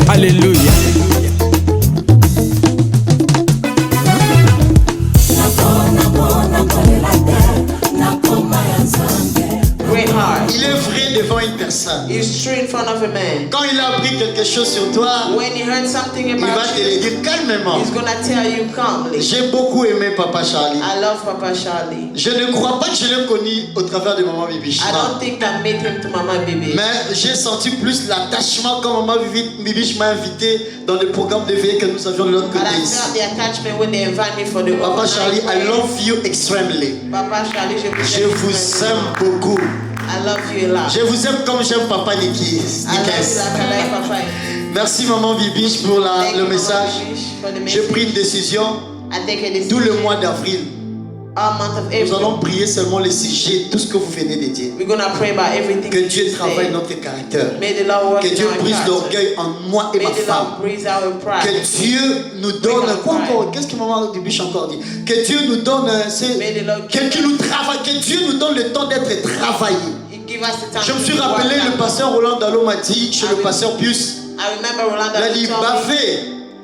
Alléluia. Great heart. Il est vrai devant une personne. He's true in front of a man. Quand il a appris quelque chose sur toi, When he heard something il va about te le you, dire calmement. he's gonna tell you calmly. J'ai beaucoup aimé Papa Charlie. I love Papa Charlie. Je ne crois pas que je l'ai connu au travers de Maman Bibiche. I don't think I made him to Mama Bibi. Mais j'ai senti plus l'attachement quand Maman Bibiche m'a invité dans le programme de veillée que nous avions de l'autre But côté. I felt the attachment when they invited me for the Papa overnight Charlie, I prayer. love you extremely. Papa Charlie, Je vous aime beaucoup. I love you a lot. Je vous aime comme j'aime Papa Niki. I love you like I like Papa. Merci Maman Bibiche pour Thank le you, message. Mama Bibi, for the J'ai message. pris une décision. I take a Tout le decision. mois d'avril, All month of nous April. allons prier seulement les sujets, tout ce que vous venez de dire. We're gonna pray about everything. Que Dieu today. travaille notre caractère. May the Lord work Que in Dieu our brise character. l'orgueil en moi et May ma the femme. Lord breathe our pride. Que Dieu nous donne. Quoi encore? Qu'est-ce que Maman Bibiche encore dit? Que Dieu nous donne. May the Lord Que nous travaille. Que Dieu nous donne le temps d'être travaillé. give us the time Je me suis to work rappelé, le out. pasteur Roland Dallot m'a dit, chez le pasteur Pius, I remember Rolanda il a dit, told me, Bafé,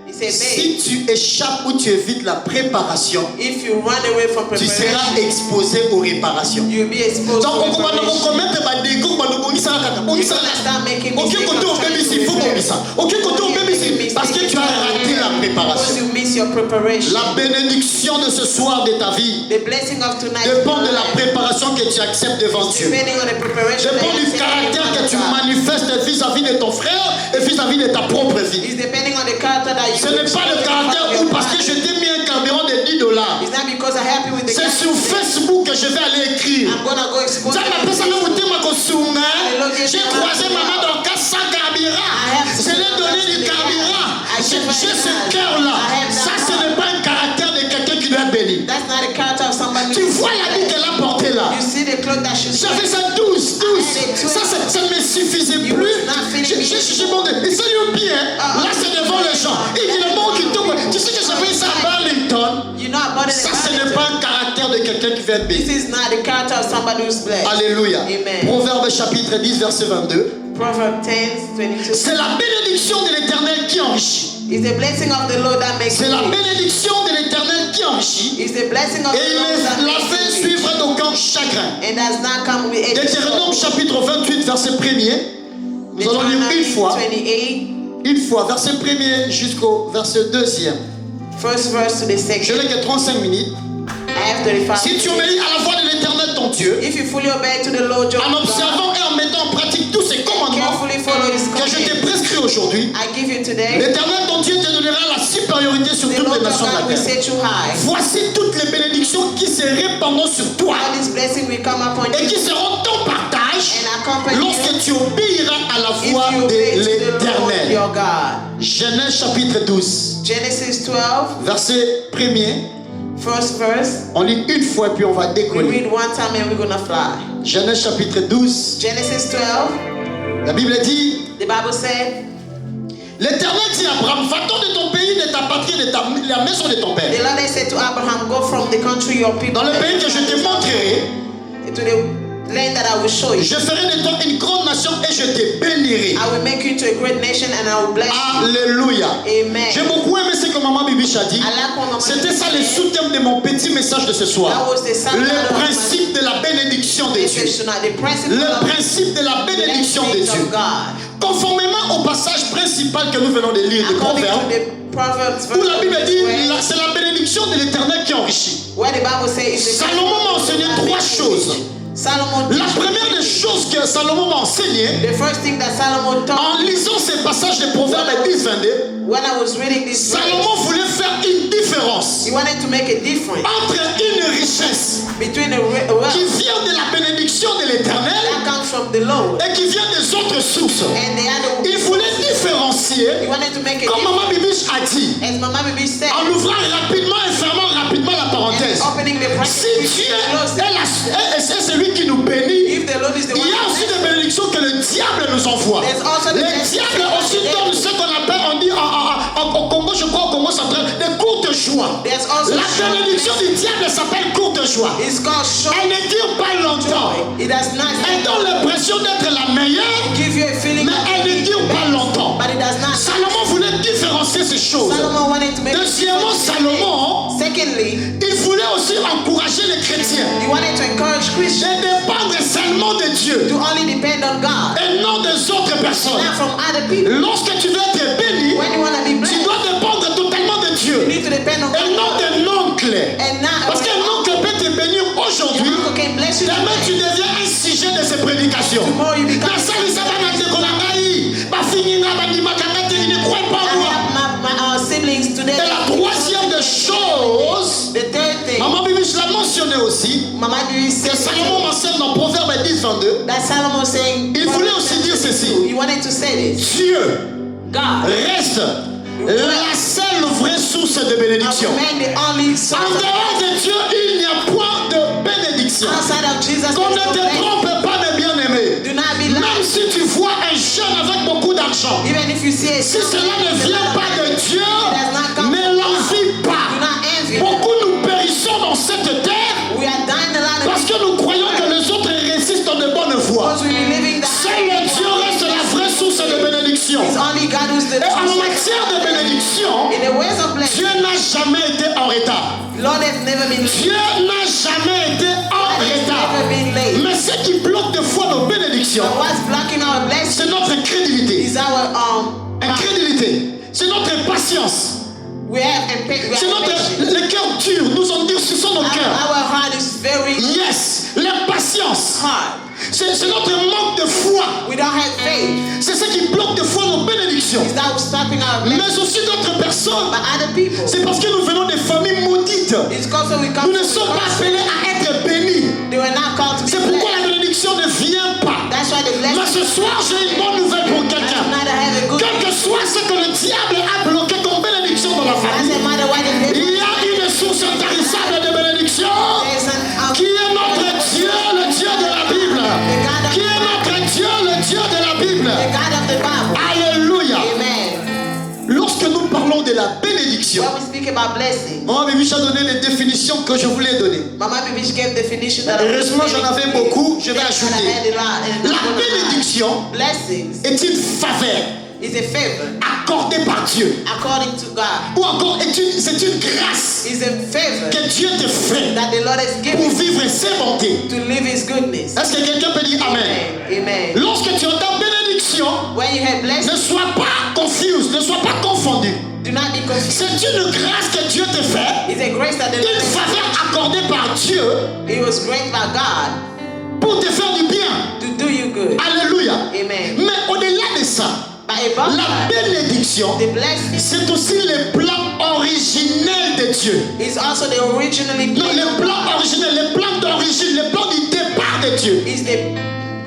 he said, si babe, tu échappes ou tu évites la préparation, if you run away from tu seras preparation, exposé aux réparations. you'll be exposed Donc, to on va preparation. commettre des dégâts, on va You're gonna start making aucun mistakes côté of au trying bébé, to il faut prepare. comme ça. Aucun côté au bébé, parce que tu as raté la Because préparation. you miss your preparation. La bénédiction de ce soir de ta vie The blessing of tonight dépend de la préparation que tu acceptes devant Dieu. depending on the preparation Dépend that du you caractère que tu take. manifestes vis-à-vis de ton frère et vis-à-vis de ta propre vie. It's depending on the character that you Ce n'est pas le caractère où parce que je t'ai mis un carburant de $10. It's not because I'm happy with the C'est sur Facebook que je vais aller écrire. I'm gonna go expose Ça m'appelle ça le it. côté Makosunga. J'ai croisé maman dans le cas sans carburant. Je lui ai donné du carburant. J'ai ce cœur-là. Ça, ce n'est pas un caractère de quelqu'un qui doit être béni. That's not the character of somebody. Tu vois l'habit qu'elle a porté là. You see the clothes that she's J'avais ça 12. Ça ne me suffisait plus. J'ai demandé, et c'est le bien. Là, c'est devant les gens. Il dit le mot qui tombe. Tu sais que j'avais ça à Burlington. You know about it. Ça, ce n'est pas un caractère de quelqu'un qui veut être béni. This is not the character of somebody who's blessed. Alléluia. Amen. Proverbe chapitre 10, verset 22. Proverbs 10:22. C'est la bénédiction de l'Éternel qui enrichit. It's the blessing of the Lord that makes C'est la you rich. bénédiction de l'Éternel qui enrichit. It's the blessing of Et the Lord that il la makes fait you rich. suivre d'aucun chagrin. And does not come with any Deutéronome chapitre 28, verset 1er. Nous allons lire une fois. 28, Une fois, verset 1er jusqu'au verset 2e. first verse to the Je second. n'ai que 35 minutes. I have 35. Si tu obéis à la voix de l'Éternel ton Dieu, If you fully obey to the Lord your en God, observant et en mettant en pratique tous ces commandements carefully follow His que je t'ai commandments, prescrits aujourd'hui, I give you today, l'Éternel ton Dieu te donnera la supériorité sur the toutes Lord les your nations de God la will terre. set you high. Voici toutes les bénédictions qui se répandront sur toi All this blessing will come upon et you qui seront ton partage and accompany you lorsque tu obéiras à la if voix you de obey to the Lord l'Éternel. your God. Genèse chapitre 12, Genesis 12, verset 1er. first verse. On lit une fois et puis on va We décoller. read one time and we're gonna fly. Genèse chapitre 12, Genesis 12, la Bible dit, the Bible said, l'Éternel dit à Abraham, va-t'en de ton pays, de ta patrie, de la maison de ton père, the Lord said to Abraham, go from the country your people dans le pays que je te montrerai. to the land that I will show you. Je ferai de toi une grande nation et je te bénirai. I will make you into a great nation and I will bless you. Alléluia. Amen. J'ai beaucoup aimé ce que maman Bibiche a dit. I like what Mama C'était ça le said. sous-thème de mon petit message de ce That soir. was the subtitle Le of my principe de la bénédiction de Dieu. message tonight. The principle Le of principe de la bénédiction de blessings Dieu. of God. Conformément au passage principal que nous venons de lire de According Proverbes, to the Proverbs où la Bible dit verse, c'est la bénédiction de l'Éternel qui enrichit. where the Bible says is the Salomon m'a enseigné trois choses. Solomon, La première des choses que Salomon m'a enseigné, the first thing that Solomon taught en lisant ces passages de Proverbes 10-22, when I was reading this verse, Salomon voulait faire une différence he wanted to make a difference entre une richesse between a qui wealth vient de la bénédiction de l'Éternel that comes from the Lord et qui vient des autres sources. and the other. Il voulait différencier, He wanted to make a comme Maman difference. Bibiche a dit, As Mama Bibi said, en ouvrant rapidement et fermant rapidement la and parenthèse. opening the Si bracket, Dieu est celui qui nous bénit, if the Lord is the il y a one, aussi des bénédictions que le diable nous envoie. There's also the Le blessings diable that aussi the donne ce qu'on appelle, on dit au Congo, je crois au Congo central, des courtes joie. There's also La short bénédiction du diable s'appelle courte joie. It's called short Elle ne dure pas longtemps. joy. It does not Elle donne l'impression d'être la meilleure, give you a feeling mais elle ne dure pas longtemps. but it does not. Salomon voulait différencier ces choses. Solomon wanted to make Deuxièmement, Salomon, Secondly, il voulait aussi encourager les chrétiens he wanted to encourage Christians de dépendre seulement de Dieu to only depend on God, et non des autres personnes. not from other people. Lorsque tu veux être béni, When you want to be tu blessed, dois dépendre totalement de you Dieu need to depend on et non God. d'un oncle. And not Parce qu'un oncle peut te bénir aujourd'hui, your uncle can bless you demain tu today. deviens un sujet de ses prédications. Tomorrow you become. Il ne croit pas I en moi. have my siblings today. Et la troisième des choses, The third thing, Maman Bibi, je l'ai mentionné aussi, Mama, do you que say Salomon mentionne dans Proverbe 10, 22. that Solomon saying? Il voulait aussi dire ceci. He wanted to say this. Dieu God, reste la seule vraie source de bénédiction. man, the only En source of dehors de Dieu, il n'y a point de bénédiction. outside of Jesus. Qu'on ne there's no te blessing. trompe pas, mes bien-aimés. Do not be Même like. si tu vois un jeune avec beaucoup d'argent, Even if you see a si cela ne vient pas de Dieu, ne l'envie do pas. not envy. Beaucoup nous périssons dans cette terre We are dying a lot of parce que nous croyons que les autres résistent dans de bonnes voies. because we be living the Seul le Dieu reste la vraie source de bénédiction. It's only God who's the Et en true. matière de bénédiction, In the ways of blessing, Dieu n'a jamais été en retard. Lord has never been late. Dieu n'a jamais été en God has retard. never been late. Mais ce qui bloque des fois nos bénédictions, But what's blocking our blessing c'est notre crédulité. is our Incrédulité. C'est notre impatience. we have C'est notre le cœur dur. Nous endurcissons nos cœurs. our heart is very Yes, l'impatience. hard. C'est notre manque de foi. We don't have faith. C'est ce qui bloque des fois nos bénédictions. Is that stopping our blessing? Mais aussi d'autres personnes. But other people, C'est parce que nous venons des familles maudites. it's because we come Nous ne from sommes pas the appelés à être bénis. they were not called to be C'est pourquoi blessed. la bénédiction ne vient pas. That's why the Mais blessing ce soir, j'ai une bonne nouvelle pour quelqu'un. does not have a good Quel que soit ce que le diable a bloqué comme bénédiction dans la famille, doesn't matter why the il y a une source intarissable de bénédiction qui est notre Dieu, le Dieu de la Bible. Qui est notre Dieu, le Dieu de la Bible. the God of the Bible. Alléluia. Amen. Lorsque nous parlons de la bénédiction, When we speak about blessing, Maman Bibiche a donné les définitions que je voulais donner. Mama Bibish gave definition that Heureusement, j'en avais beaucoup, je vais I ajouter. had a lot, and I'm La gonna add. bénédiction Blessings est une faveur is a favor accordée par Dieu. according to God. Ou encore, c'est une grâce Is a favor que Dieu te fait that the Lord has pour given vivre ses bontés. to live His goodness. Est-ce que quelqu'un peut dire Amen? Amen. Lorsque tu entends bénédiction, When you have ne blessing, sois pas confus, ne sois pas confondu. do not be confused. C'est une grâce que Dieu te fait, It's a grace that the Lord une has faveur accordée par Dieu It was granted by God pour te faire du bien. to do you good. Alléluia. Amen. Mais au-delà de ça, But above la that, bénédiction, the blessing c'est aussi le plan originel de Dieu. is also the originally Non, plan le of plan God. originel, le plan d'origine, le plan du départ de Dieu. Is the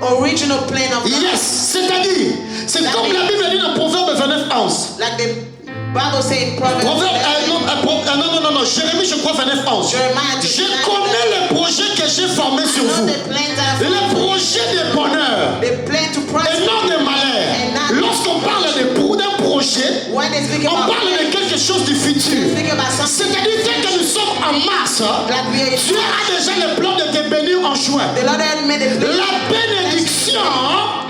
original plan of God. Yes, c'est-à-dire, c'est comme la Bible dit dans Proverbe 29, 11. Like the Bible says in Proverbs. Proverbe, non, Jérémie, je crois 29, 11. Jeremiah Je connais les projets que j'ai formés sur vous. the plans that are Les projets de bonheur the plan to et prosper. non de malheur. Lorsqu'on parle d'un projet, When they speak on about parle de quelque chose du futur. speak about something C'est-à-dire que nous sommes en mars, that we are Dieu a déjà le plan de te bénir en juin. the Lord had made a plan. La bénédiction,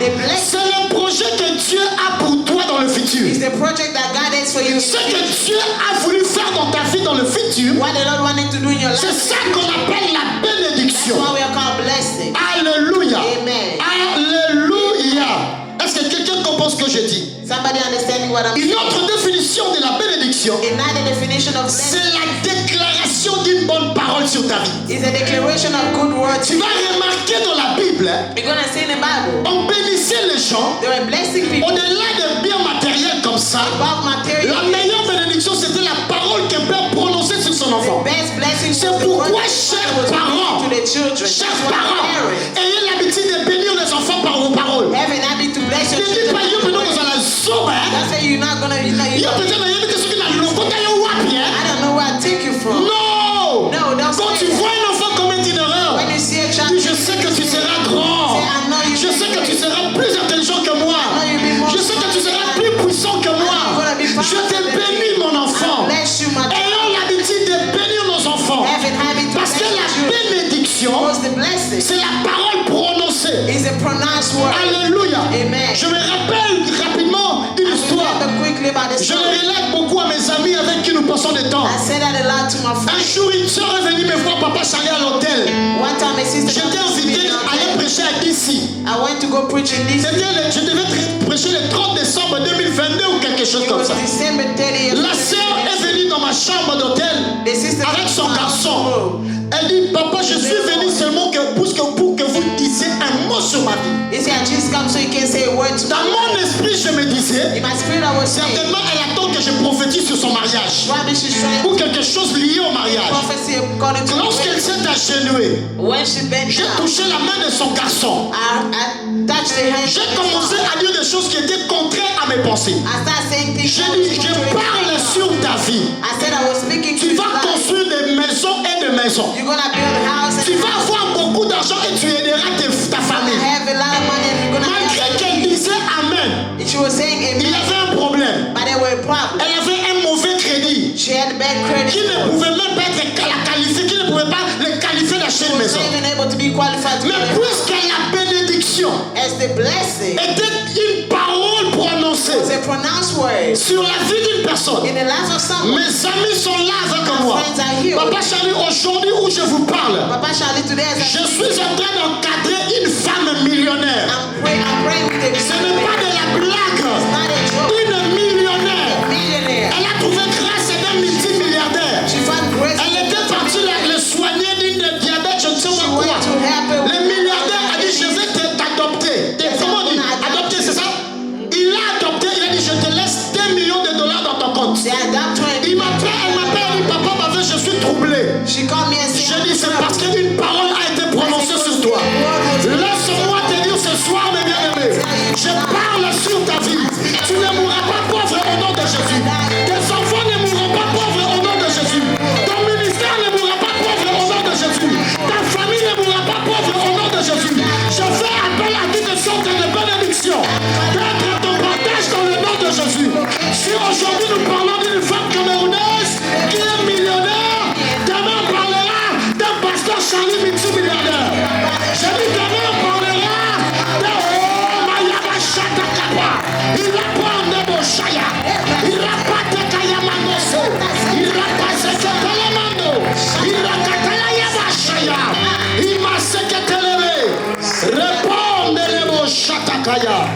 The blessing c'est le projet que Dieu a pour toi dans le futur. is the project that God has for you. Ce que Dieu a voulu faire dans ta vie dans le futur, What the Lord wanted to do in your c'est life. ça qu'on appelle la That's bénédiction. why we are called blessing. Alléluia. Amen. Alléluia. Est-ce que quelqu'un comprend ce que je dis? Somebody understanding what I'm Une saying? autre définition de la bénédiction, Another definition of c'est blessing la déclaration d'une bonne parole sur ta vie. is a declaration of good words. Tu vas remarquer dans la Bible, You're gonna see in the Bible, on bénissait les gens they were blessing people au-delà des biens matériels comme ça. above material. La meilleure bénédiction, c'était la parole qu'un père prononçait sur son enfant. Best blessing C'est was the pourquoi, word chers that was parents, given to the children. Chers That's why parents, parents ayez l'habitude de bénir les enfants par vos paroles. have an habit to bless Ne your dis pas, children. yo, mais non, vous allez sauver. That's why you're not gonna, Yo, peut-être, il y a des choses qui n'ont pas été I don't know where I take you from. Non! No, don't Quand say tu that. vois un enfant commettre une erreur, When you see a child, dis, je sais que tu seras grand. say, I know you Je sais que tu seras plus intelligent que moi. Je sais que tu seras plus puissant que moi. Je te bénis, mon enfant. bless you, my Ayons l'habitude 90% du temps. I said that a lot to my Un friends. jour, une soeur est venue me voir, papa Charlie à l'hôtel. One time my sister J'étais invité à aller prêcher à DC. I went to go preach in this. Je devais prêcher le 30 décembre 2022 ou quelque chose It comme was ça. December 30th. La sœur est venue dans ma chambre d'hôtel The sister avec son came to my garçon. room. Elle dit, papa, je suis venu seulement pour que vous disiez un mot sur ma vie. He said, I just come so you can say a word to Dans me. mon esprit, je me disais, In my spirit, I was saying, certainement, elle attend que je prophétise sur son mariage. probably she's trying Ou quelque chose lié au mariage. prophecy according to Lorsqu'elle s'est agenouée, when she bent j'ai down. touché la main de son garçon. I touched the hand. J'ai commencé à dire des choses qui étaient contraires à mes pensées. I started saying things. J'ai dit, je parle sur ta vie. I said I was speaking to Tu you. vas construire des maisons et des maisons. You're gonna build a house and Tu vas avoir beaucoup d'argent et tu aideras ta famille. have a lot of money and you're gonna Malgré have qu'elle disait Amen, and she was saying il y amen, avait un problème. but there were problems. Elle avait un mauvais crédit She had bad credit. qui ne pouvait même pas être qualifié, qui ne pouvait pas le qualifier d'acheter She une was maison. not even able to be qualified to Mais build a house. puisque la bénédiction As the blessing était une parole prononcée was a pronounced word sur la vie d'une personne, in the life of someone. mes amis sont là avec My moi. friends are here. Papa Charlie, aujourd'hui où je vous parle, Papa Charlie, today as je suis en train d'encadrer une femme millionnaire. I'm praying with a Ce n'est pas de la blague. not a joke. Une millionnaire. Millionaire. Elle a trouvé grâce à un multimilliardaire. She found grace. Elle était partie le soigner d'une diabète, je ne sais pas quoi. To help her. Le milliardaire a dit, je vais t'adopter. Comment on dit? Adopter, c'est ça? Il l'a adopté, il a dit, je te laisse 2 millions de dollars dans ton compte. They adopt her. Elle m'appelle, elle dit, papa, ma vie, je suis troublé. She called me and Je said, dis, c'est parce qu'une parole a été prononcée sur toi. Laisse-moi te dire ce soir, mes bien-aimés, je parle sur ta vie. Tu ne mourras pas pauvre au nom de Jésus. Tes enfants ne mourront pas pauvres au nom de Jésus. Ton ministère ne mourra pas pauvre au nom de Jésus. Ta famille ne mourra pas pauvre au nom de Jésus. Je fais appel à toutes sortes de bénédictions d'être à ton partage dans le nom de Jésus. Si aujourd'hui nous parlons d'une femme camerounaise qui est millionnaire, demain on parlera d'un pasteur Charlie multimilliardaire. Je dis demain on parlera d'un Mayaba Chatakapa. Il a pas de Boshaya. Il a pas de Kayamanoso. Il a pas de Kalamando. Il a Katalaya Shaya. Il m'a séquetelé. Répondez-le Chatakaya.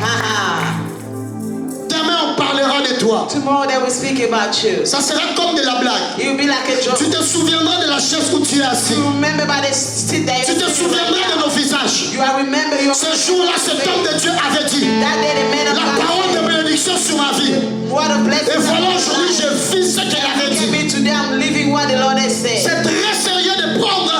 Demain on parlera de toi. tomorrow they will speak about you. Ça sera comme de la blague. You'll be like a joke. Tu te souviendras de la chaise où tu es assis. You remember by the seat that Tu te souviendras de nos visages. you are remember your Ce jour-là, cet homme de Dieu avait dit that day the man of la God parole de bénédiction sur ma vie. what a blessing. Et voilà, aujourd'hui, je vis ce qu'il avait dit. me today I'm living what the Lord has said. C'est très sérieux de prendre,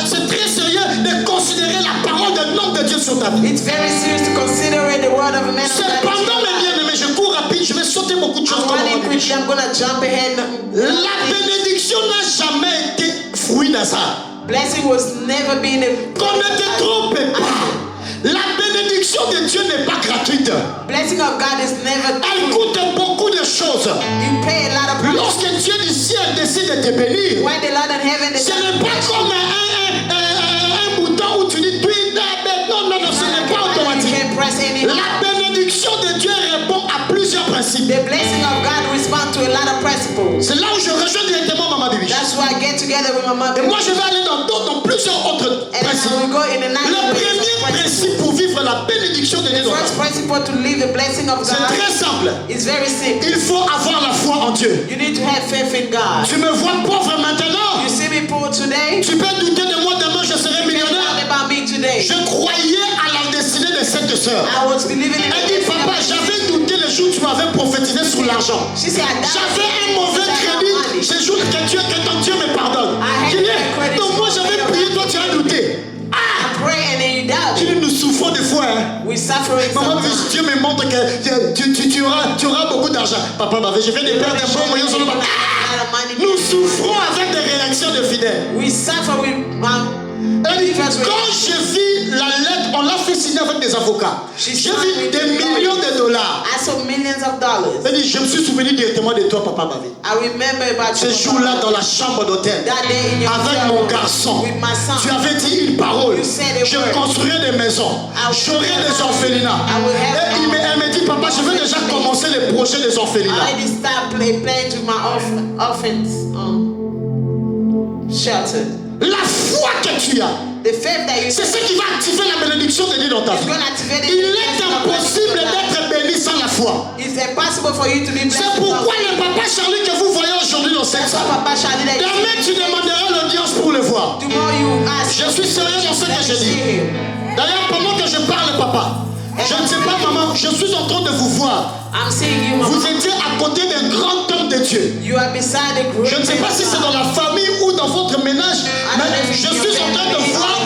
c'est très sérieux de considérer la parole d'un homme de Dieu sur ta vie. It's very serious to consider the word of a man of God. Cependant, mes bien-aimés, je cours rapide, je vais sauter beaucoup de choses. I'm running quickly, I'm gonna jump ahead. La bénédiction n'a jamais été fruit d'hasard. Blessing was never been a Qu'on ne te trompe pas. La bénédiction de Dieu n'est pas gratuite. blessing of God is never Elle coûte beaucoup de choses. you pay a lot of money. Lorsque Dieu du ciel décide de te bénir, When the Lord in heaven ce n'est pas comme un bouton où tu dis non, ce n'est pas you automatique. can press any La bénédiction de Dieu répond à plusieurs principes. the blessing of God responds to a lot of principles. C'est là où je rejoins directement Maman Bibi. That's why I get together with my mother. Et moi je vais aller dans plusieurs autres And principes. I will go in the Le premier principe pour vivre la bénédiction de Dieu dans ta first vie, principle to live the blessing of c'est God très simple. is very simple. Il faut avoir la foi en Dieu. You need to have faith in God. Tu me vois pauvre maintenant. You see me poor today. Tu peux douter de moi demain, je serai Think millionnaire. about me today. Je croyais à la destinée de cette sœur. I was believing in Elle dit, papa, j'avais douté le jour où tu m'avais prophétisé sur l'argent. She said, I J'avais un mauvais crédit. Ce jour que ton Dieu me pardonne. Je dis, donc moi j'avais prié, toi tu as douté. I pray and then you doubt. Tu dis, nous souffrons des fois. Hein. We suffering Maman, sometimes. Dieu me montre que tu auras beaucoup d'argent. Papa, je viens de perdre un bon moyen sur le bas. Nous souffrons avec des réactions de fidèles. We suffer with Elle dit, quand j'ai vu la lettre, on l'a fait signer avec des avocats. J'ai vu des millions de dollars. I saw millions of dollars. Elle dit, je me suis souvenu directement de toi, papa Bavi. I remember about Ce jour-là, dans la chambre d'hôtel, that day in your avec hotel mon room garçon, with my son. tu avais dit une parole. You said a Je word. construirai des maisons. J'aurai des orphelinats. Et elle me dit, papa, je vais déjà commencer les projets des I orphelinats. already started playing with my orphans shelter. La foi que tu as, The faith that you c'est ce qui va activer la bénédiction de Dieu dans ta is vie. going to activate it. Il est impossible d'être béni sans la foi. It's impossible for you to be blessed. C'est pourquoi le papa Charlie que vous voyez aujourd'hui dans cette That's why salle, Papa Charlie that demain tu demanderas l'audience pour le voir. tomorrow you ask. Je suis sérieux dans ce que je See dis. him. D'ailleurs, pendant que je parle, papa, je ne sais pas, maman, je suis en train de vous voir. I'm seeing you, Vous Mama. étiez à côté d'un grand homme de Dieu. You are beside the group. Je ne sais pas si c'est dans la famille ou dans votre ménage, mais je suis en train de voir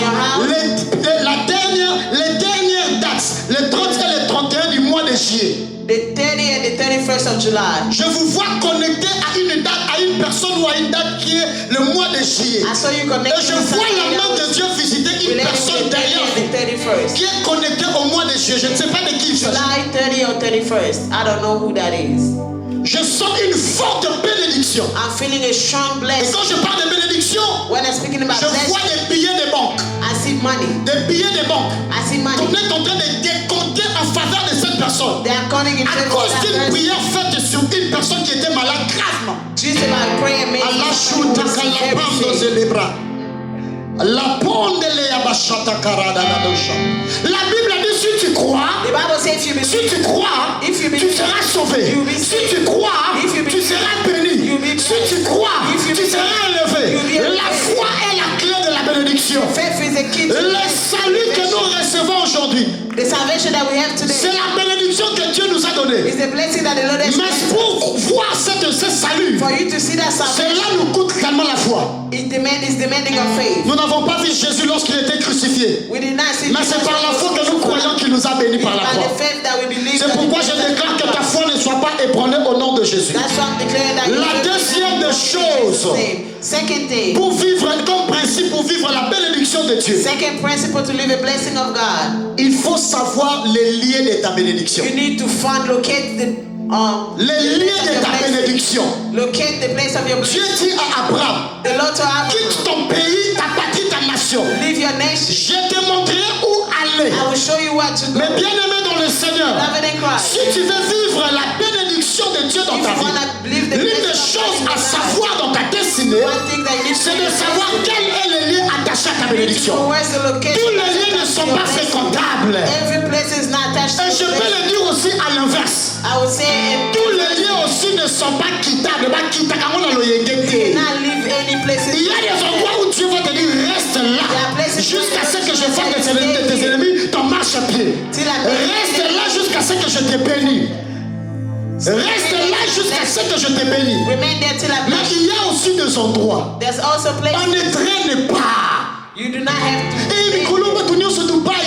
les dernières dates, les 30 et les 31 du mois de juillet. The 30 and the 31st of July. Je vous vois connecté à une date, à une personne ou à une date qui est le mois de juillet. I saw you Et connected je vois la main de Dieu visiter une personne derrière vous the 31st. qui est connectée au mois de juillet. Je ne sais pas de qui il s'agit. July 30 or 31st. I don't know who that is. Je sens une forte bénédiction. I'm feeling a strong Et blessing. quand je parle de bénédiction, When I'm speaking about je vois blessing, des billets de banque. I see money. Des billets de banque. I see On money. est en train de décompter en faveur de cette personne. They are calling in À favor of cause that d'une person. prière faite sur une personne qui était malade gravement. Due to my prayer, made Allah somebody shuta who was kalapando very sick. zelebra. La ponde le abashata karada la dosha. La Bible dit si tu crois, The Bible says if you si believe, tu crois, If you tu believe, seras sauvé. you will be Si saved. tu crois, If you tu believe, seras béni. you will be Si tu crois, If you tu believe, seras élevé. you will be La elevated. foi est la clé de la bénédiction. faith is the key to Le salut que nous recevons aujourd'hui, the salvation that we have c'est today. la bénédiction que Dieu nous a donnée. Is the blessing that the Lord has Mais given. pour voir ce salut, For you to see that salvation, cela nous coûte tellement la foi. is demanding of faith. Nous n'avons pas vu Jésus lorsqu'il était crucifié. We did not see Mais c'est par la foi que nous croyons qu'il nous a bénis par la by croix. the faith that we believe. C'est that pourquoi the je faith déclare that que ta foi ne soit pas ébranlée au nom de Jésus. That's why I'm declaring that La you deuxième des choses, Second thing, pour vivre, comme principe pour vivre la bénédiction de Dieu, second principle to live a blessing of God. il faut savoir les liens de ta bénédiction. You need to locate the Les liens de ta bénédiction. Locate the place of your Dieu blessing. dit à Abraham, The Lord told Abraham, quitte ton pays, ta patrie, ta nation. leave your nation. Je te montrerai où aller. I will show you what to go. Mais bien aimé dans le Seigneur, Beloved in Christ. si tu veux vivre la bénédiction de Dieu dans If ta you want vie, to live the l'une des blessing of choses God in à your life, savoir dans ta destinée, one thing that you need to c'est de do savoir quel est le lien attaché à ta is to bénédiction. know where's the location. Tous les liens ne sont pas fréquentables. Every place is not attached to Et je the peux place. le dire aussi à l'inverse. I would say Tous les liens aussi ne sont pas quittables. Pas quittables, comme on a le you yengete. cannot live any places. Il y a des endroits où Dieu va te dire reste là jusqu'à ce que je fasse de tes ennemis ton marche-pied. Reste là jusqu'à ce que je te bénisse. Reste là jusqu'à ce que je te bénisse. Remain there till I Mais bless you. il y a aussi des endroits. There's also places On ne traîne pas. you do not have to. Et Mikolo va tourner sur Dubaï.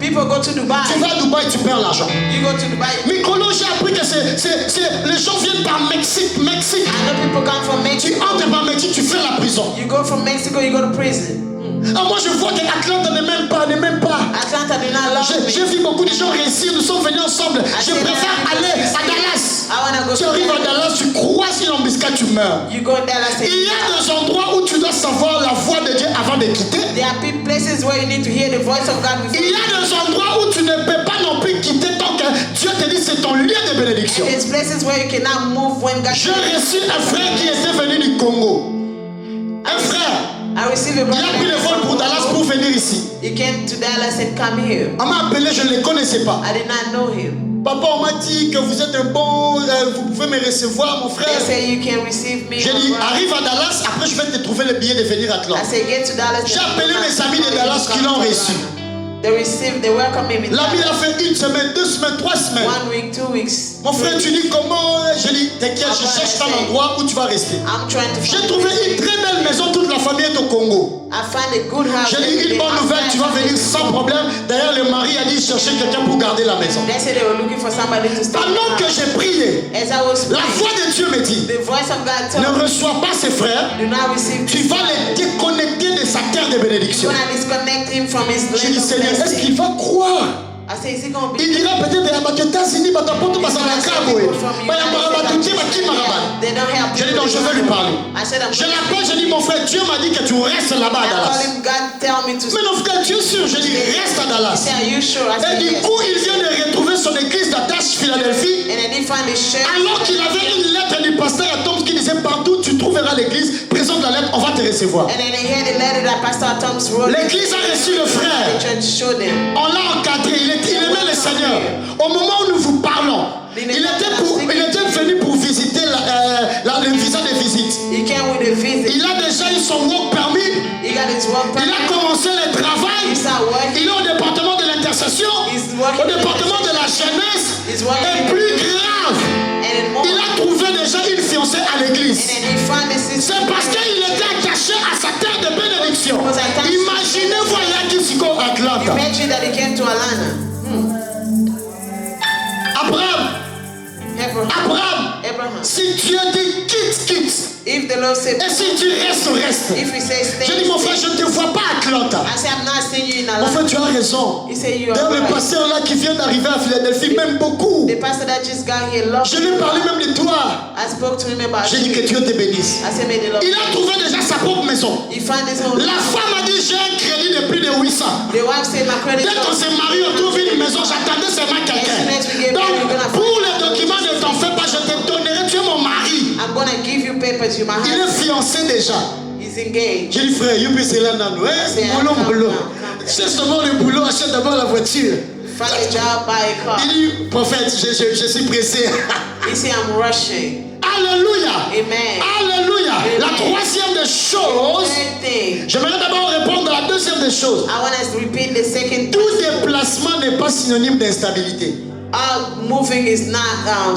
People go to Dubai. Tu vas à Dubaï, tu perds l'argent. You go to Dubai. Mikolo, j'ai appris que les gens viennent par Mexique. I know people come from Tu Mexico. entres par Mexique, tu fais la prison. You go from Mexico, you go to prison. Ah, moi je vois que Atlanta n'est même pas. Atlanta do not love me. J'ai vu beaucoup de gens réussir, nous sommes venus ensemble. Je préfère aller à Dallas. I wanna go Tu to arrives à Dallas, tu croises une embuscade, tu meurs. You go in Dallas. Il y a des endroits où tu dois savoir la voix de Dieu avant de quitter. There are places where you need to hear the voice of God before. Il y a des endroits où tu ne peux pas non plus quitter tant que Dieu te dit c'est ton lieu de bénédiction. There's places where you cannot move when God. J'ai reçu un frère qui était venu du Congo. Un frère. I received a Il a pris le vol pour Dallas pour venir ici. He came to Dallas and come here. On m'a appelé, je ne le connaissais pas. I did not know him. Papa, on m'a dit que vous êtes un bon, vous pouvez me recevoir, mon frère. They say you can receive me. J'ai dit, arrive à Dallas, après je vais te trouver le billet de venir à I Atlanta. say get to Dallas. J'ai appelé mes amis de Dallas qui l'ont reçu. They welcome him in L'ami Dallas. a fait 1 semaine, 2 semaines, 3 semaines. 1 week, 2 weeks. Mon frère, tu dis comment? Je dis, t'inquiète, je cherche un endroit où tu vas rester. I'm trying to J'ai find trouvé une très belle maison, toute la famille est au Congo. I find a good house. J'ai dit, une bonne nouvelle, tu vas venir sans problème. D'ailleurs, le mari a dit chercher quelqu'un pour garder la maison. They said they were looking for somebody to stay. Pendant que j'ai prié, As I was la praying, voix de Dieu me dit, the voice of God told ne me, reçois pas ses frères, do not receive tu this vas les déconnecter de sa terre de bénédiction. You're gonna disconnect him from his J'ai land dit, of Seigneur, est-ce blessing. qu'il va croire? I say, is he gonna be? Il dira peut-être à les États-Unis, They don't help je vais lui parler. I said, I'm Je l'appelle, je dis, mon frère, Dieu m'a dit que tu restes là-bas à I Dallas. told him, God tell me to Mais mon frère, Dieu sûr, je dis, reste à He Dallas. said, are you sure? I Et said, du yes. coup, il vient de retrouver son église d'Attache Philadelphie. And then he found his shirt. Alors qu'il avait une lettre du pasteur à Tom qui disait, partout tu trouveras l'église, présente la lettre, on va te recevoir. And then he had a letter that Pastor Thomas wrote. L'église a reçu le frère. The church showed him. On l'a encadré, il aimait le Seigneur. Au moment où nous vous parlons, il était venu pour visiter le visa de visite. He came with a visit. Il a déjà eu son work permit. He got his work Il permit. a commencé le travail. He started working. Il est au département de l'intercession, He's working au département de la jeunesse. He's working Et plus grave, And more. il a trouvé déjà une fiancée à l'église. And then he found his sister. C'est parce qu'il était attaché à sa terre de bénédiction. Imaginez-vous à Yakisiko, Atlanta. Imagine that he came to Atlanta. Abraham. Si Dieu dit quitte, quitte. If the Lord said, Et si tu restes, reste. if he says stay, Je dis, mon frère, je ne te vois pas à Atlanta. I say, I'm not seeing you in Mon Atlanta. frère, tu as raison. He said, you are D'ailleurs, le right. pasteur là qui vient d'arriver à Philadelphie m'aime beaucoup. The pastor that just got here loved Je lui ai parlé même de toi. I spoke to him about J'ai dit que you. Dieu te bénisse. I said, may the Lord. Il a trouvé déjà sa propre maison. He found his own. La femme a dit, j'ai un crédit de plus de 800. The wife said, my credit Dès qu'on s'est marié, on trouve une maison. J'attendais seulement quelqu'un. Donc, pour les documents, ne t'en fais pas. Je te donnerai. Tu es mon mari. I'm gonna give you papers. You're my Il est husband. fiancé déjà. He's engaged. J'ai dit, frère, you peux se là, boulot. Cherche d'abord le boulot, achète d'abord la voiture. Find a job, buy a car. Il dit, prophète, je suis pressé. He said, I'm rushing. Alléluia. Amen. Alléluia. La troisième des choses, Third thing. j'aimerais d'abord répondre à la deuxième des choses. I want us to repeat the second. Tout déplacement n'est pas synonyme d'instabilité. All moving is not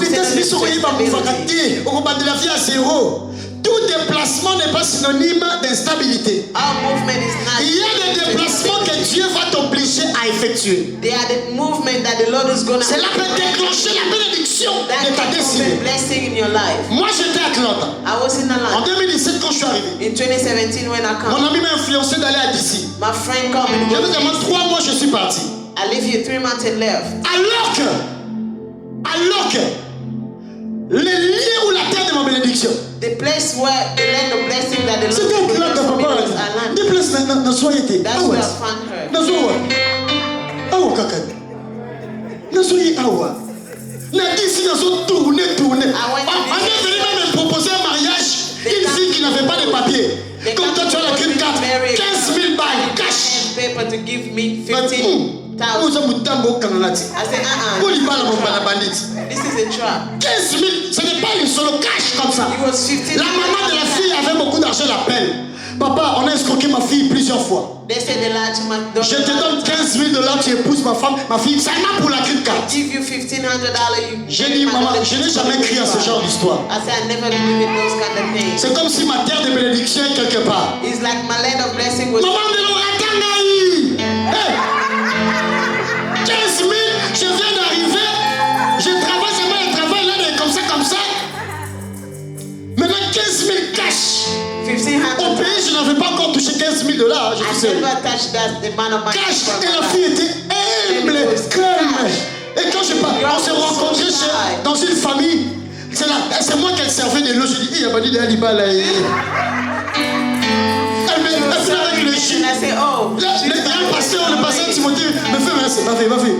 Les synonymous tests sont to réunis par stability. au combat de la vie à zéro. Tout déplacement n'est pas synonyme d'instabilité. All movement is not. Il y a des déplacements que Dieu va t'obliger à effectuer. They are the movement that the Lord is gonna. Cela peut déclencher la bénédiction That de ta can destinée. move a blessing in your life. Moi, j'étais à Atlanta. I was in En Atlanta 2017, quand je suis arrivé, in 2017 when I mon come. ami m'a influencé d'aller à DC. My friend come and J'avais go. seulement 3 mois, je suis parti. I live here 3 months and left. Alors que les lieux où la terre de ma bénédiction, The place where the land of blessing that the c'était Lord Atlanta, for me papa. was Atlanta. Des places na soyété. That's where I found her. Na zoa. Awa kaka. Na soyi awa. Na d'ici na zo tourner. On est venu même me proposer un mariage. Une fille qui n'avait pas de papier. They Comme toi, tu as la green card. 15 000 balles cash. Paper to give me Mais, 15,000. Uza mutambo kananati. I said, Kolibala mon bandit. this is a trap. 15 000, ce n'est pas le solo cash comme ça. It was 15,000. La maman de la fille avait beaucoup d'argent, l'appelle. Papa, on a escroqué ma fille plusieurs fois. They said the lied to my daughter. Je te donne 15 000 $, tu épouses ma fille, seulement pour la green card. Give you $1,500. J'ai dit, maman, je n'ai jamais crié à ce genre d'histoire. I said, I never believe in those kind of things. C'est comme si ma terre de bénédiction est quelque part. It's like my land of blessing was. Maman de l'Oratangaï! Hey! 15 000, je viens d'arriver. Je travaille, c'est pas le travail là, comme ça. Maintenant, 15 000 cash. Au 1,500. pays, je n'avais pas encore touché 15 000 $. Je I suis seul. never touched that, the man of my Cash. Et la fille était humble, calme. Et quand on s'est rencontrés dans une famille, c'est moi qu'elle servait de l'eau. Je dis, il y a pas dit d'Aliba là. Elle fait avec le jus. And I said, oh. Le pasteur Timothée me fait merci. Va fait.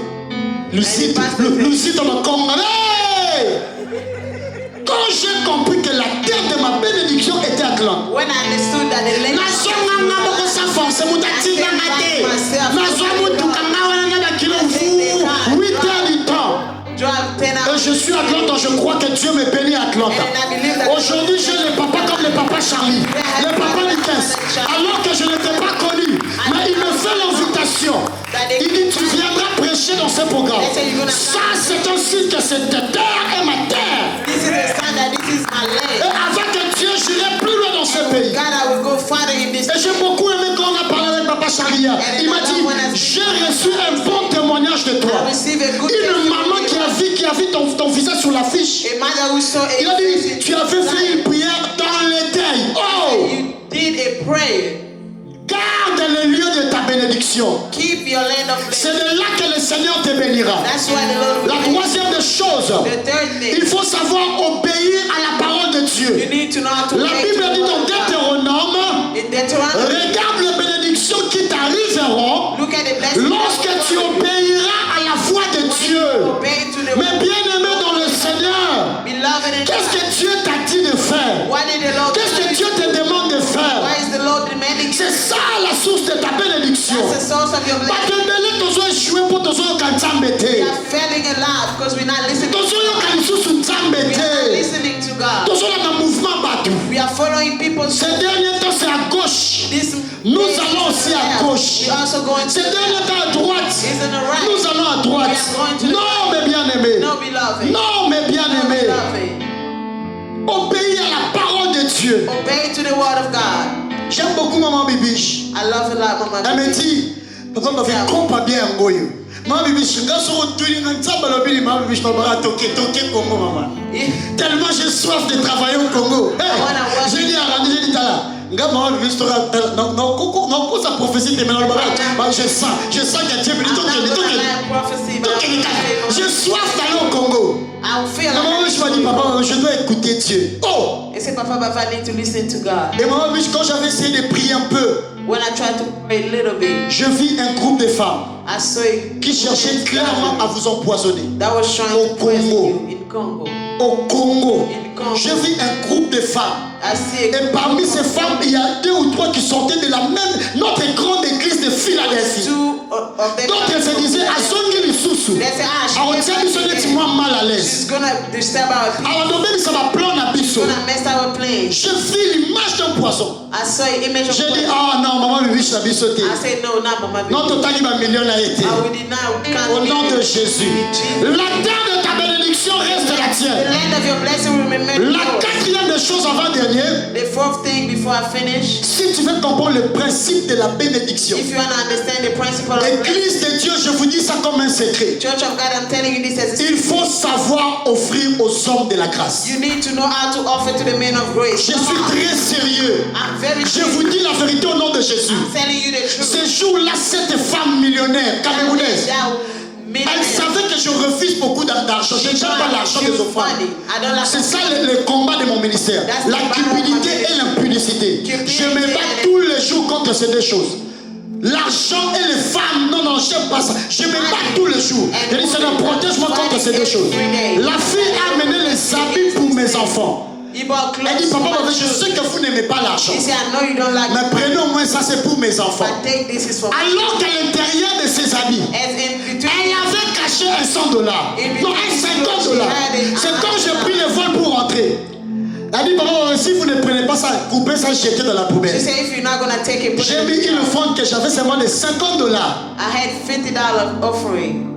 Lucide dans le Congo. Quand j'ai compris que la terre de ma bénédiction était à Atlanta. When I understood that the land drive 10 et hours. je suis à Atlanta, je crois que Dieu me bénit à Atlanta. Aujourd'hui, j'ai le papa comme le papa Charlie, le papa Nicaise. Alors que je ne t'ai pas connu, mais il me fait l'invitation. Il dit, tu viendras prêcher dans ce programme. Ça, c'est un signe que cette terre est ma terre. This is the sign that this is my Et land. avec Dieu, je n'irai plus loin dans ce pays. God, I will go farther in this. Et j'ai beaucoup aimé quand on a parlé avec papa Charlie. Il m'a dit, j'ai reçu un bon témoignage de toi. I receive a good Une testimony. maman qui a vu ton visage sur l'affiche. couche. A man that will sow Il a dit, tu avais fait une prière dans l'éteil. Oh! You did a prayer. Garde le lieu de ta bénédiction. Keep your land of C'est blessing. de là que le Seigneur te bénira. That's why the Lord will La bless you. troisième des choses, The third thing, il faut savoir obéir à la parole de you Dieu. need to know how to La obey Bible to the dit word dans of God. Deutéronome, In Deuteronomy, regarde les bénédictions qui t'arriveront look at the blessing. lorsque tu obéiras à la voix de Dieu. Obey to the Mais bien aimé dans le Seigneur, beloved in qu'est-ce God. que Dieu t'a dit de faire? What did the Lord Qu'est-ce que do? Dieu te demande de faire? Why is the Lord demanding? C'est ça la source de ta bénédiction. That's the source of your blessing. Batembele tozo échoué pour tozo We kanzambete. are failing a lot because we're not listening. Tozo yoka lisusu We are not nzambete. listening to God. Tozo la na mouvement bateau. We are following people's. Ces derniers temps c'est à gauche. This Nous is allons aussi à gauche. We also going to Ces derniers temps à droite. It's on the right. Nous allons à droite. We are going to the Non mes bien-aimés. No, beloved. Non mes No, bien-aimés. beloved. Obéis à la parole de Dieu. Obey to the word of God. J'aime beaucoup maman Bibiche. I love a lot, Mama. Elle me Bibi. dit, papa m'a fait compas bien ngoyo. Maman Bibiche, nga so tuli nga nzamba lobili maman Bibiche papa toke Congo maman. If Tellement j'ai soif de travailler au Congo. Hey, j'ai dit à Randy, j'ai dit tala. Nga maman Bibiche tora non quoi sa prophétie te mélange je sens que Dieu me dit I'm not gonna lie, prophecy, but j'ai soif d'aller au Congo. I'll feel Maman Bibiche m'a dit papa je dois écouter Dieu. Oh! He said, Papa, I need to listen to God. Et maman Bibiche quand j'avais essayé de prier un peu, When I tried to pray a little bit, je vis un groupe de femmes I saw a qui cherchaient clairement à vous empoisonner. that was trying Au to poison Congo. you in Congo. Au Congo, In Congo. je vis un groupe de femmes. I see a Et parmi ces femmes, il y a 2 ou 3 qui sortaient de la même, notre grande église de Philadelphie. two of them. Donc elles se disaient, Azongi Lisusu. They say, Alors tiens, ils sont des moi mal à l'aise. she's gonna disturb our people. Alors donc même ça va plan à She's biso. gonna mess our plans. Je vis l'image d'un poisson. I saw an image of J'ai dit, poison. ah non, maman Bibi, je l'ai sauté. I said, no, not Mama Bibi. Non, total, il va million a été. We did not count Au nom de it. Jésus. La terre de ta bénédiction reste la The tienne. land of your blessing will remain La yours. quatrième des choses avant-dernière, The fourth thing before I finish, si tu veux comprendre le principe de la bénédiction, if you want to understand the principle of blessing, Église de Dieu, je vous dis ça comme un secret. Church of God, I'm telling you this as a Il faut savoir offrir aux hommes de la grâce. you need to know how to offer to the men of grace. Je suis très sérieux. I'm very Je serious. vous dis la vérité au nom de Jésus. I'm telling you the truth. Ce jour-là, cette femme millionnaire camerounaise, elle savait que je refuse beaucoup d'argent. Je n'aime pas l'argent des offrandes. C'est ça le combat de mon ministère. La cupidité et l'impudicité. Je me bats tous les jours contre ces 2 choses. L'argent et les femmes, non, j'aime pas ça. Je me bats tous les jours. Je dis, Seigneur, protège-moi contre ces 2 choses. La fille a amené les habits pour mes enfants. Elle dit, papa, je sais que vous n'aimez pas l'argent. He said, I know you don't like Mais prenez au moins ça, c'est pour mes enfants. but take this is for me. Alors qu'à l'intérieur de ses habits, As in between elle avait caché un $100. Non, un $50. C'est quand j'ai pris le vol pour rentrer. Elle dit, papa, si vous ne prenez pas ça, coupez ça, jetez dans la she poubelle. said, if you're not gonna take it, put J'ai it mis une offrande que j'avais seulement de $50. I had $50 offering.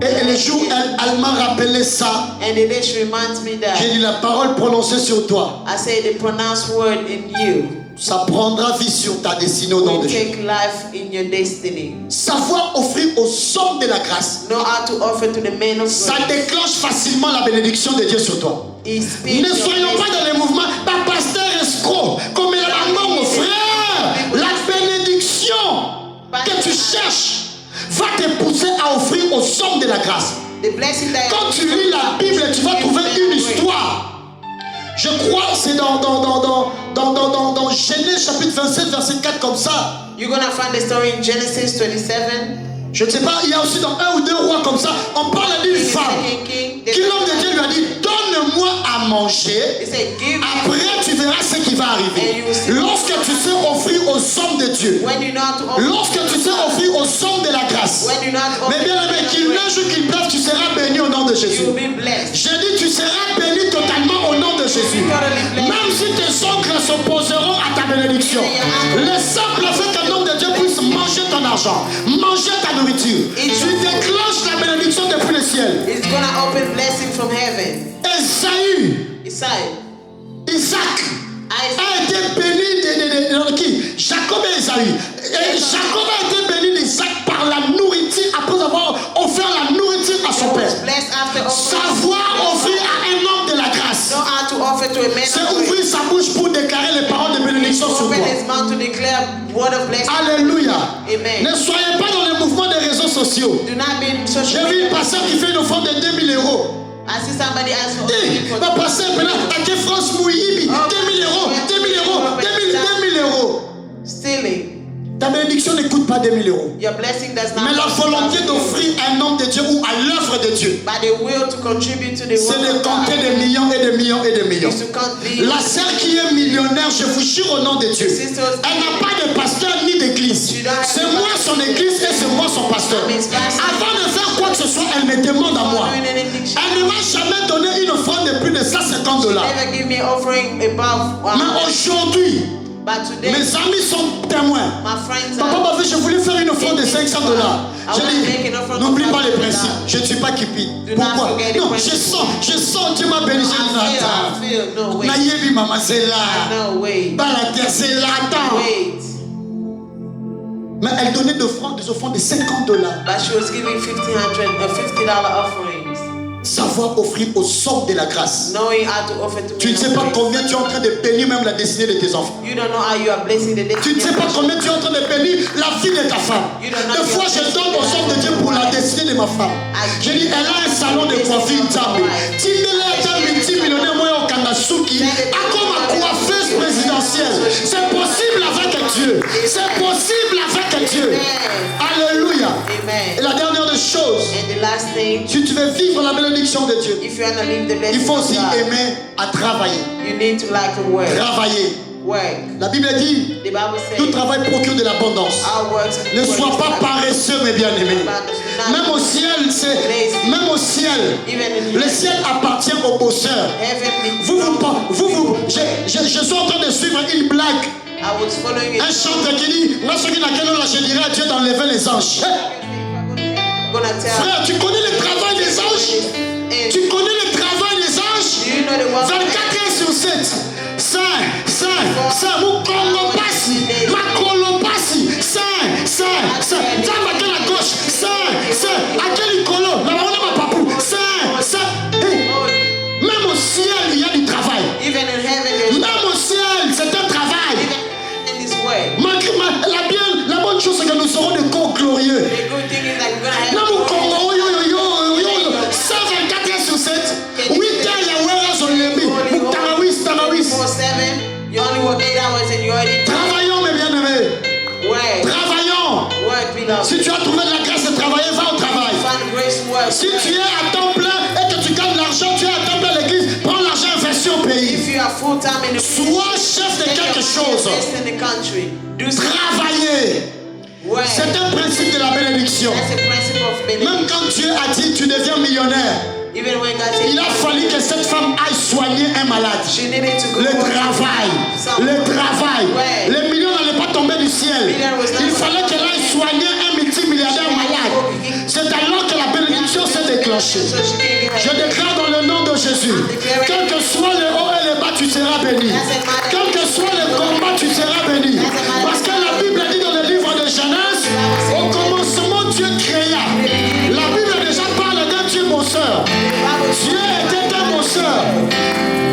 Et le jour, elle m'a rappelé ça. And the day she reminds me that J'ai dit, la parole prononcée sur toi, I say the pronounced word in you ça prendra vie sur ta destinée au nom will de Jésus. take life in your destiny. Savoir offrir aux hommes de la grâce, Know how to offer to the men of ça grace. déclenche facilement la bénédiction de Dieu sur toi. He speaks Ne your soyons pas dans les mouvements, pas pasteur escroc, comme il a mon frère. La bénédiction que tu cherches va te pousser à offrir aux hommes de la grâce. The blessing that Quand tu lis la Bible, tu vas trouver une histoire. Je crois que c'est dans Genèse chapitre 27, verset 4 comme ça. You're gonna find the story in Genesis 27. Je ne sais pas, il y a aussi dans 1 ou 2 rois comme ça. On parle d'une femme qui l'homme de Dieu lui a dit, donne-moi à manger. He said, give me. Après, tu verras ce qui va arriver. Lorsque tu sais offrir aux hommes de Dieu, When you know how to offer. lorsque tu sais offrir aux hommes de la grâce, When you know how to offer. mais bien aimé, qu'il neige ou qu'il pleuve, tu seras béni au nom de Jésus. You will be blessed. J'ai dit, tu seras béni totalement au nom de Jésus. Même si tes oncles s'opposeront à ta bénédiction, le simple fait qu'un homme de Dieu puisse manger ton argent, manger ta nourriture, tu déclenches la bénédiction depuis le ciel. It's gonna open blessing from heaven. Isaac a été béni de qui? Jacob et Esaü. Et Jacob a été béni d'Isaac par la nourriture après avoir offert la nourriture à son père. Blessed after offering. Savoir offrir à un homme prophet to a man c'est of God. ouvrir sa bouche pour déclarer les paroles de bénédiction sur Open toi. his mouth to declare word of blessing. Alléluia. Amen. Ne soyez pas dans le mouvement des réseaux sociaux. Do not be in J'ai social vu une media. pasteur qui fait une offrande de 2000 euros. I see somebody ask for Il va passer maintenant à quelle France Mouibi, 2000 euros, 2000 euros, 2000 euros. stealing. Ta bénédiction ne coûte pas 2000 euros. Your blessing does not. Mais la volonté d'offrir un homme de Dieu ou à l'œuvre de Dieu, But the will to contribute to the c'est work de of compter God des millions et des millions et des millions. is to count the La sœur qui est millionnaire, je vous jure au nom de Dieu, elle n'a pas de pasteur ni d'église. C'est moi son église et c'est moi son pasteur. Avant de faire quoi que ce soit, elle me demande à moi. doing anything. She Elle ne m'a jamais donné une offrande de plus de 150 $. never give me offering above Mais aujourd'hui, But today, mes amis sont témoins. my friends Papa are. m'a fait, je voulais faire une offrande de 500 $. J'ai dit, n'oublie pas les principes. Je ne suis pas kipi. Pourquoi? Non, je sens, Dieu m'a béni. I feel, no wait. Naïevi maman, c'est là. No wait. Baladia, c'est là. Attends. Wait. Mais elle donnait des offrandes de 50 $. But she was giving $50 offerings. Savoir offrir aux sorts de la grâce. Knowing how to offer to Tu ne men sais pas offerings. combien tu es en train de bénir même la destinée de tes enfants. You don't know how you are blessing the Tu ne sais pas destiny. combien tu es en train de bénir la vie de ta femme. Des fois, je donne aux hommes de Dieu pour la destinée de ma femme. Je dis, elle a un salon de coiffure Nzambe. Tindele est un multimillionnaire, moi, au Kanasuki, a comme ma coiffeuse présidentielle. C'est possible avec Dieu. C'est possible avec Dieu. Alléluia. Et Amen. la dernière des choses, And the last thing, si tu veux vivre la bénédiction de Dieu, if you want to live the il blessing faut of aussi God, aimer à travailler. you need to like to work. Travailler. Work. La Bible dit, The Bible tout says, travail procure de l'abondance. our works Ne sois pas paresseux, mes bien-aimés. Même au ciel, même au ciel, Even in le ciel appartient aux bosseurs. heaven, Je suis en train de suivre une blague. I was following Un it. chanteur qui dit, moi, ce qui n'a qu'un là, je dirais à Dieu d'enlever les anges. I'm gonna tell Frère, tu connais le travail des anges? and Tu connais le travail des anges? do you know the work 24 heures sur 7. Saint, mon colopassi, ma colopassi, Saint, Tamba à la gauche, Saint, à quel colo, la maman de ma papou, Saint, hey, même au ciel, il y a du travail. even in heaven there's Même au ciel, c'est un travail. even in this way. La bonne chose, c'est que nous serons des corps glorieux. The good thing is that you're gonna have Là, mon Congo, yo, 124 heures sur 7, 8 heures, il y a Wera Zolembi, Tanawis. 4/7. You only work 8 hours and you already Travaillons, mes bien-aimés. work. Travaillons. Work, beloved. Si tu as trouvé de la grâce de travailler, va au travail. Find grace work. Si tu es à temps plein et que tu gagnes de l'argent, tu es à temps plein à l'église, prends l'argent et investis au pays. If you are full time in the Sois chef de quelque chose. invest in the country. Do something. Travailler. Work. C'est un principe de la bénédiction. That's a principle of Même benefit. quand Dieu a dit tu deviens millionnaire, Even when God said il a fallu que cette femme aille soigner un malade. she needed to go Le work. travail. Ouais. Les millions n'allaient pas tomber du ciel. Il fallait qu'elle aille soigner un multimilliardaire malade. C'est alors que la bénédiction s'est déclenchée. So she can get Je her. déclare dans le nom de Jésus, quel que soit le haut et le bas, tu seras béni. Quel que soit le combat, tu seras béni. Parce que la Bible dit dans le livre de Genèse, au commencement, Dieu créa. La Bible déjà parle d'un Dieu bosseur. Dieu était un bosseur.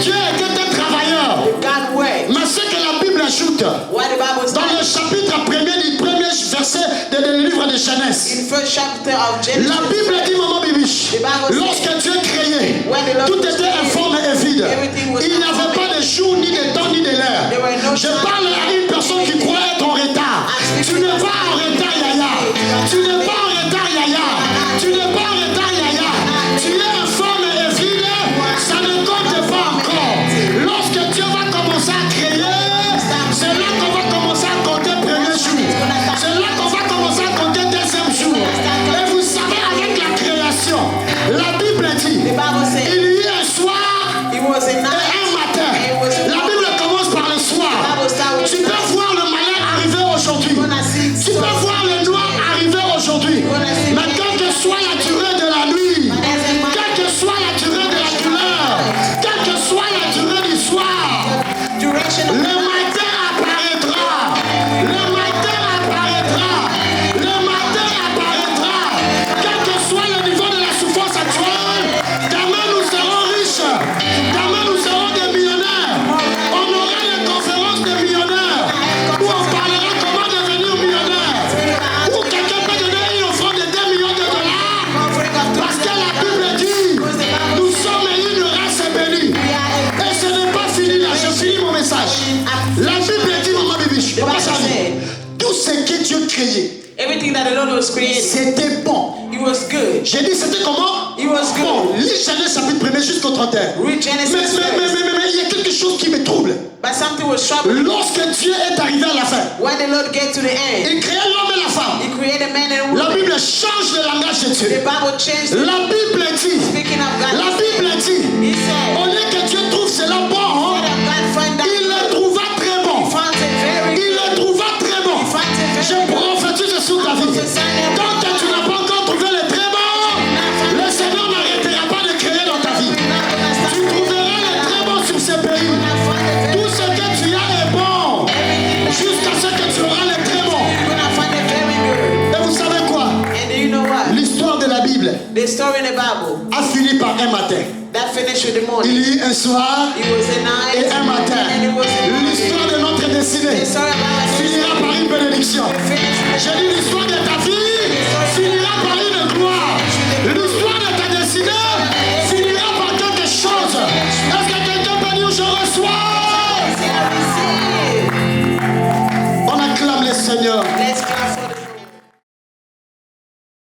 Dieu était un travailleur. God work. Mais ce que la Bible ajoute, What the Bible dans le says chapitre premier du premier verset du livre de Genèse, in first chapter of Genesis. la Bible dit, maman Bibiche, lorsque Dieu créait, tout était informe et vide. Il n'y avait pas de jour, ni de temps, ni de l'heure. Je parle à une personne qui croit être en retard. Tu n'es pas en retard, Yaya. Tu n'es pas en retard, Yaya. Tu n'es pas en retard, Yaya. Tu es informe et vide, ça ne compte pas encore. Lorsque Dieu va commencer à créer, c'est là qu'on va commencer à compter le premier jour. C'est là qu'on va commencer à compter le deuxième jour. Et vous savez, avec la création, la Bible dit, The Bible says il y a un soir it was a Dieu créait, Everything that the Lord was creating, c'était bon. it was good. J'ai dit c'était comment? It was Bon, good. lis Genèse chapitre 1er jusqu'au 31. Read Genesis Mais first. il y a quelque chose qui me trouble. But something was troubling. Lorsque Dieu est arrivé à la fin, When the Lord get to the end, il créa l'homme et la femme. He created man and La woman. Bible change le langage de Dieu. The Bible changed. La Bible dit, Speaking of God, la Bible dit, He said, au lieu que Dieu trouve cela bon, "Let God find that il le trouva très bon. He finds it very Il good. le trouva très bon. He finds it Je very good." prophétise sur ta vie. Tant que tu n'as pas encore trouvé le très bon, le Seigneur n'arrêtera pas de créer dans ta vie. Tu trouveras le très bon sur ce pays. Tout ce que tu as est bon, jusqu'à ce que tu auras le très bon. You're gonna find it very good. Et vous savez quoi? And do you know what? L'histoire de la Bible The story in the Bible a fini par un matin. that finished with the morning. Il y a eu un soir It was a night et un matin. and it was a morning. L'histoire de notre destinée The story about our finira par une bénédiction. J'ai dit l'histoire de ta vie finira par une gloire. L'histoire de ta destinée finira par quelque chose. Est-ce que quelqu'un peut dire je reçois? On acclame le Seigneur. Let's